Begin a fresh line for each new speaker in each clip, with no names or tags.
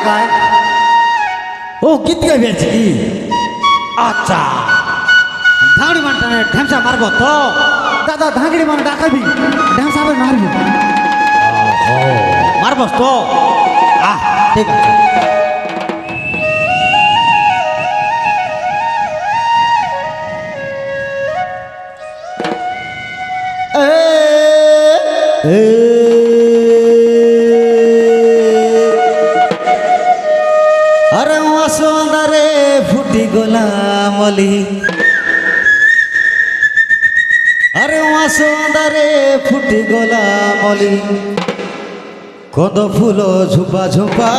গায়
ও গীত গাইবে আছি কি
আচ্ছা ধাঁগড়ি মানে ঢেমসা মারব তো
দাদা ধাঁগড়ি মানে ডাকাবি ঢ্যাঁসা আবার মারবি
মারবস তো ঠিক আছে
अरे सुंदरे फुटी गोलामली अरे सुंदरे फुटी गोलामली कद फूल झुपा झुपा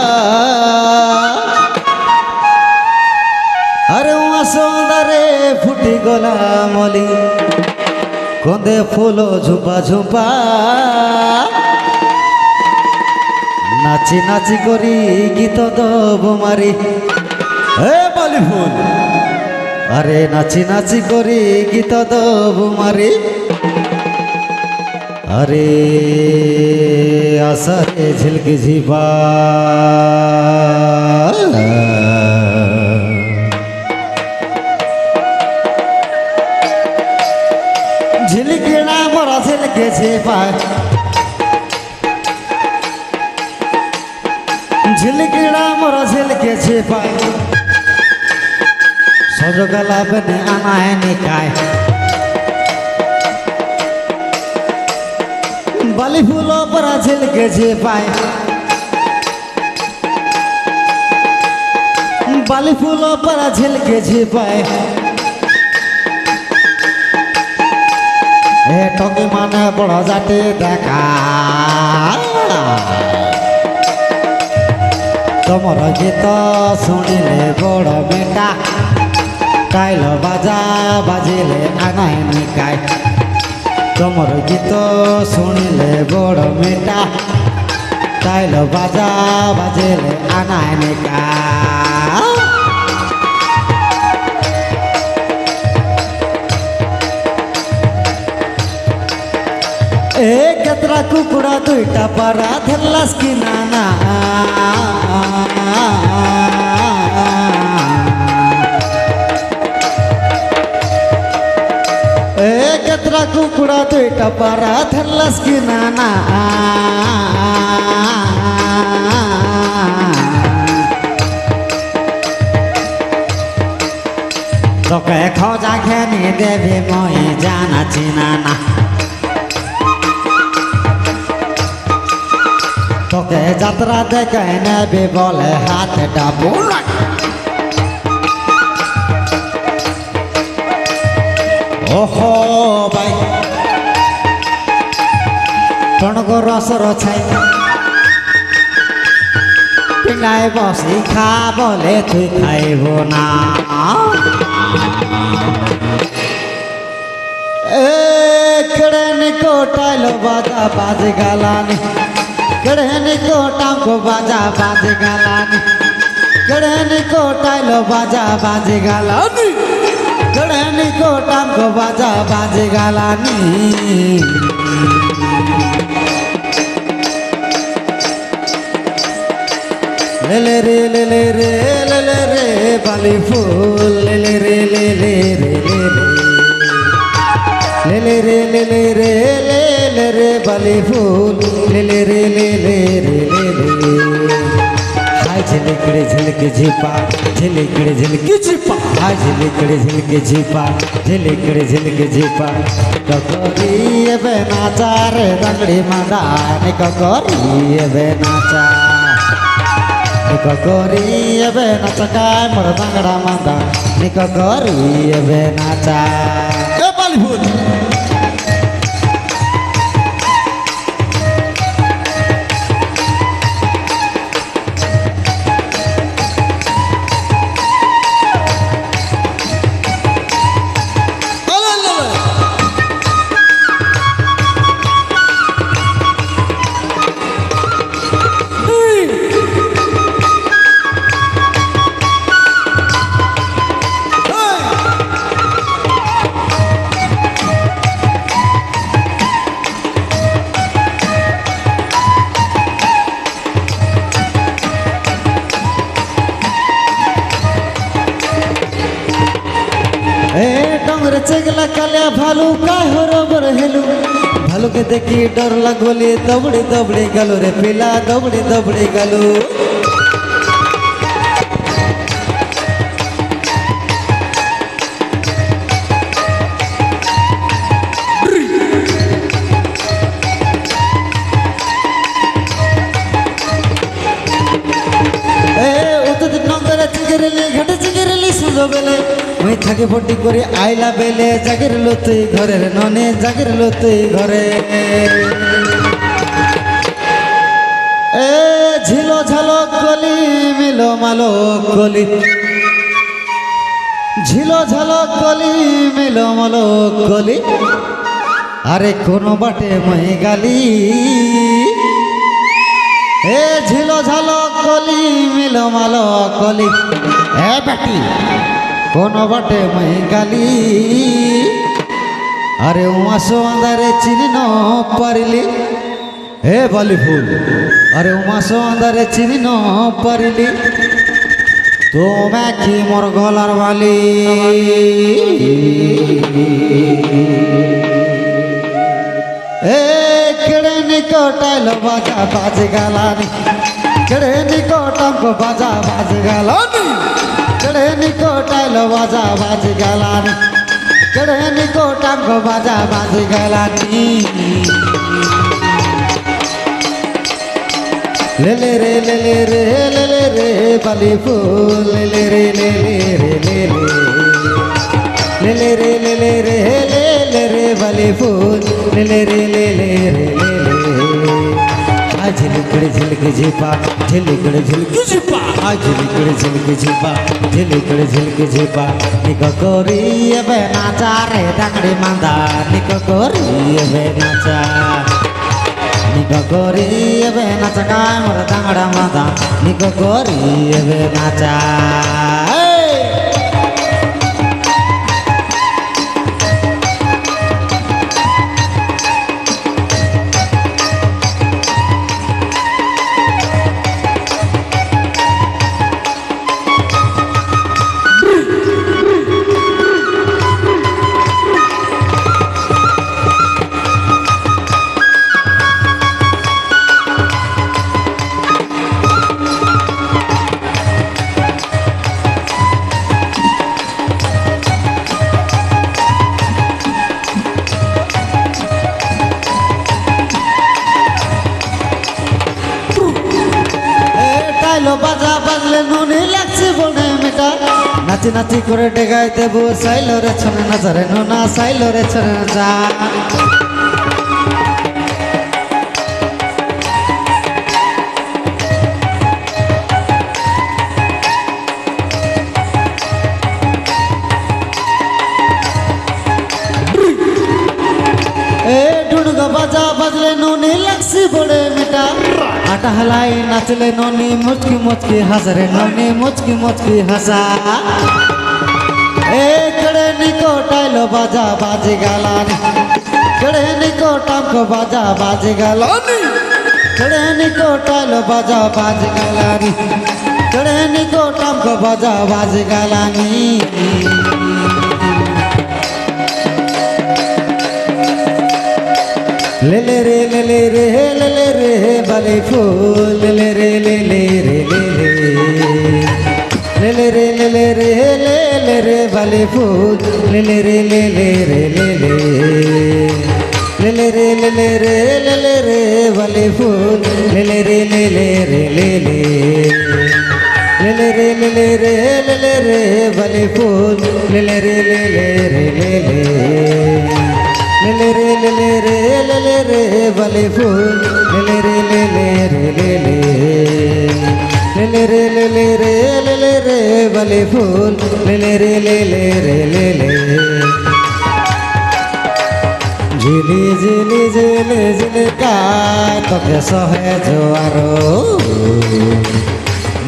अरे सुंदरे फुटी गोलामली कदे फूल झुपा झुपा नाची नाची करी गीत दब मारी हे बाली फुल अरे नाची नाची करी गीत दब मारी अरे आसारे झिलकी झिपा झिलकिड़ा मोरा झिलके झिपा झिलकिड़ा मोरा झिलके छिपा सजगला बने आनाए निकाय बाली फूलों पर झिलके छिपाए बाली फूलों पर झिलके छिपाए ए टोकी माने बड़ा जाते देखा तमर गीत शुणिले बड़ बेटा टाइल बाजा बाजिले आगाए निकाय तमर गीत शुणिले बड़ बेटा टाइल बाजा बाजिले आगाए निकाय केतरा कुकुड़ा दुईटा पारा धरलास की नाना केतरा कुकुड़ा दुईटा पारा धरलास की नाना तो के खोजा खेनी देवी मोई जाना चिनाना তোকে যাত্রা দেখে নেবে বলে হাতটা বোলা ওহো ভাই টনক রসর ছাই পিনায় বসি খা বলে তুই খাইব না এ কেড়ে নিকটাইল বাজা বাজ গালানি कड़हनी को टांको बाजा बाज गालानी कड़हनी को टाइलो बाजा बाज गालानी कड़हनी को टांको बाजा बाज गालानी ले ले रे ले ले रे ले ले रे बाली फूल ले ले रे ले ले रे ले ले रे ले ले रे ले ले रे बाली फूल ले ले रे ले ले रे ले ले हाय झिलकड़े झिलके झिपा झिलकड़े झिलके झिपा हाय झिलकड़े झिलके झिपा झिलकड़े झिलके झिपा ककोरी बे नाचा रे दंगड़ी मांदा ने ककोरी बे नाचा ने ककोरी बे नाचा काय मोर दंगड़ा मांदा ने ककोरी बे नाचा ए बाली फूल চেগলা কালিয়া ভালু কায় হরবর হেলু ভালুকে দেখি ডর লাগলে দৌড়ে দৌড়ে গেল রে পিলা দৌড়ে দৌড়ে গেল ওই থাকে ফটি করে আইলা বেলে জাগের লতুই ঘরের ননে জাগের লতুই ঘরে এ ঝিলো ঝালক গলি মিলো মালক গলি ঝিলো ঝালক গলি মিলো মালক গলি আরে কোনো বাটে মই গালি এ ঝিলো ঝালক গলি মিলো মালক গলি এ বেটি কোনো বাটে মই গালি আরে উমাসো আন্ধারে চিনি ন পারিলি হে বালি ফুল আরে উমাসো আন্ধারে চিনি ন পারিলি তোমে কি মোর গলার বালি এ কেড়ে নিকটাইল বাজা বাজ গালানি কেড়ে নিকটাঙ্ক বাজা বাজ গালানি কেড়ে নিকটাইল বাজা বাজ গালানি কেড়ে নিকটাঙ্ক বাজা বাজ গালানি লেলে রে লেলে রে লেলে রে বালি ফুল লেলে রে লেলে রে লেলে লেলে রে লেলে রে লেলে রে বালি ফুল লেলে রে লেলে রে লেলে झिलकड़ झिलक झिपा झिलकड़ झिलक झिपा झिलकड़ झिलक झिपा झिलकड़ झिलक झिपा निक कोरी एबे नाचा रे डांगड़ी मांदा निक कोरी एबे नाचा निक कोरी एबे नाचा काय मोर डांगड़ा मांदा निक कोरी एबे नाचा বাজা বাজলে নুনি লাগছে বনে মেটা নাচি নাচি করে ডেগাই দেবো সাইলো রে ছনে নাচারে নোনা সাইলো রে ছনে নাচা এ ডুডুগা বাজা বাজলে নুনি লাগছে বনে মেটা आटा हलाई नाचले नोनी मुचकी मुचकी हंस रे नोनी मुचकी मुचकी हंसा ए कड़े निको टाइलो बाजा बाजे गालानी कड़े निको टामको बाजा बाजे गालानी कड़े निको टाइलो बाजा बाजे गालानी कड़े निको टामको बाजा बाजे गालानी लेले रे लेले रे लेले रे बाली फूल लेले रे लेले रे लेले रे लेले रे लेले रे बाली फूल लेले रे लेले रे लेले रे लेले रे लेले रे बाली फूल लेले रे लेले रे लेले रे लेले रे लेले रे बाली फूल लेले रे लेले रे लेले रे लेले रे लेले रे बाली फूल लेले रे लेले रे लेले रे लेले रे लेले रे बाली फूल लेले रे लेले रे लेले झिली झिली झिली झिलिका তোকে সহে জোয়ারো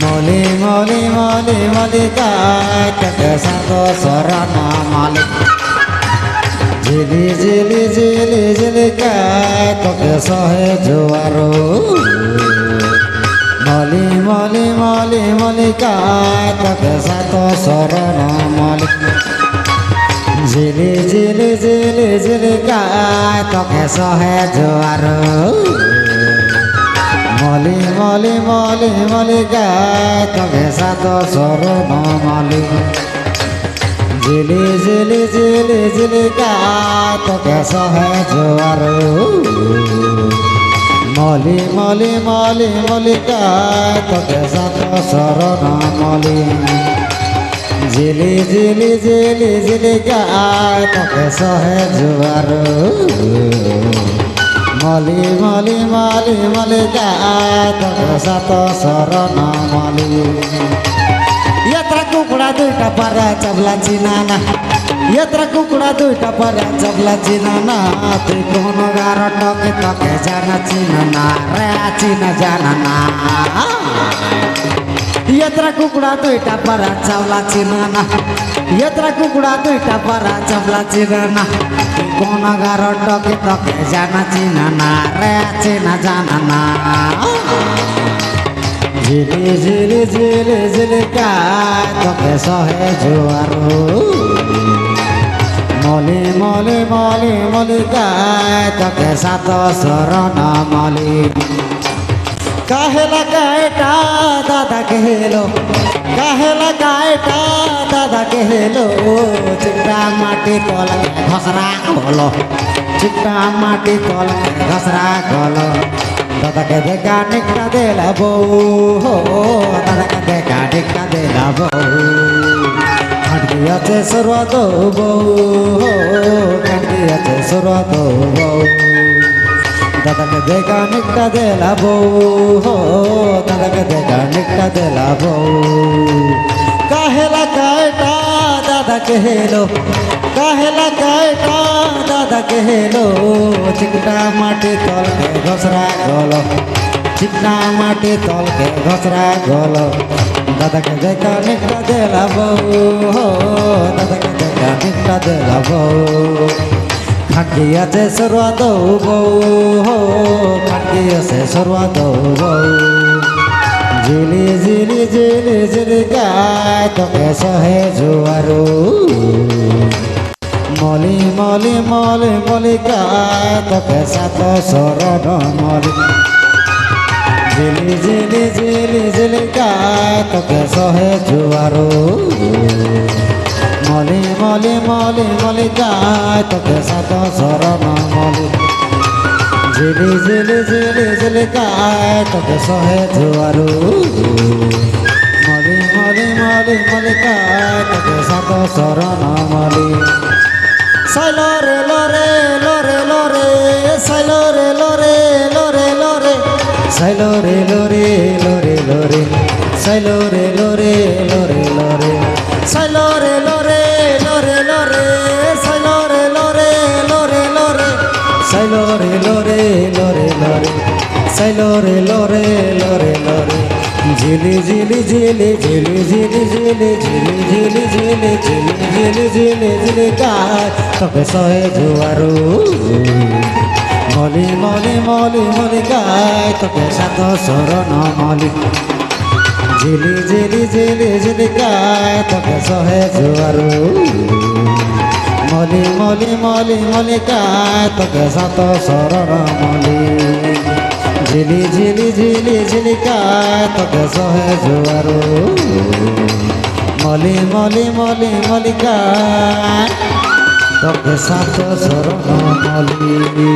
মলি মলি মলি মলিকা তোকে সাত সরণ মালিক झिली झिली झिली झिलिका তোকে সহে জোয়ারো মলি মলি মলি মলিকা তোকে সাত শরণ মলি ঝিলি ঝিলি ঝিলি ঝিলি গায় তোকে সহে জোয়ার মলি মলি মলি মলি গায় তোকে সাত সরণ মলি ঝিলি ঝিলি ঝিলি ঝিলি গায় তোকে সহে জোয়ার মলি মলি মলি মলি গায় তোকে সাত সরণ মলি ঝিলি ঝিলি ঝিলি ঝিলি গায় তোকে সহে জোয়ার মলি মলি মলি মলি গায় তোকে সাত শরণ মলি এত্রা কুকুড়া দুইটা পারে চাবলা চিনানা এত্রা কুকুড়া দুইটা পারে চাবলা চিনানা তুই কোন গার টকে তোকে জানা চিনানা রে চিনা জানা না এত্রা কুকুড়া দুইটা পারা চাবলা চিনানা এত্রা কুকুড়া দুইটা পারা চাবলা চিনানা কোন গার টকে তোকে জানা চিনানা রে চিনা জানা না ঝিলি ঝিলি ঝিলি ঝিলি গায় তোকে সহে জোয়ার মলি মলি মলি মলি গায় তোকে সাত শরণ মলি কাহেলা গায়টা দাদা কেহেলো কাহেলা গায়টা দাদা কেহেলো চিকটা মাটি তল ঘসরা হলো চিকটা মাটি তল ঘসরা হলো দাদাকে দেখা নিকটা দেলা বউ দাদাকে দেখা নিকটা দেলা বউ খাটকি আছে সর্বত বউ খাটকি আছে সর্বত বউ দাদাকে দেখা নিকটা দেলা বউ দাদাকে দেখা নিকটা দেলা বউ কাহেলা কায়টা দাদা কেহেলো কাহেলা কায়টা দাদা কেহেলো চিকটা মাটি তলকে ঘসরা গল চিকটা মাটি তলকে ঘসরা গল দাদাকে দেখা নিকটা দেলা বউ দাদাকে দেখা নিকটা দেলা বউ খাটকি আছে সর্বাদ বউ খাটকি আছে সর্বাদ বউ ঝিলি ঝিলি ঝিলি ঝিলি গায় তোকে সহে জোয়ার মলি মলি মলি মলি গায় তোকে সাত শরণ মলি ঝিলি ঝিলি ঝিলি ঝিলি গায় তোকে সহে জোয়ার মলি মলি মলি মলি গায় তোকে সাত শরণ মলি ঝিলি ঝিলি ঝিলি ঝিলি গায় তোকে সহে জোয়ার মলি মলি মলি মলি গায় তোকে সাত শরণ মলি সাইলো রে লোরে লোরে লোরে সাইলো রে লোরে লোরে লোরে সাইলো রে লোরে লোরে লোরে সাইলো রে লোরে লোরে লোরে সাইলো রে লোরে লোরে লোরে সাইলো রে লোরে লোরে লোরে সাইলো রে লোরে লোরে লোরে সাইলো রে লোরে লোরে লোরে ঝিলি ঝিলি ঝিলি ঝিলি ঝিলি ঝিলি ঝিলি ঝিলি ঝিলি ঝিলি ঝিলি ঝিলি ঝিলি গায় তোকে সহে জোয়ার মলি মলি মলি মলি গায় তোকে সাত শরণ মলি ঝিলি ঝিলি ঝিলি ঝিলি গায় তোকে সহে জোয়ার মলি মলি মলি মলি গায় তোকে সাত শরণ মলি ঝিলি ঝিলি ঝিলি ঝিলি গায় তোকে সহে জোয়ার মলি মলি মলি মলি গায় তোকে সাত শরণ মলি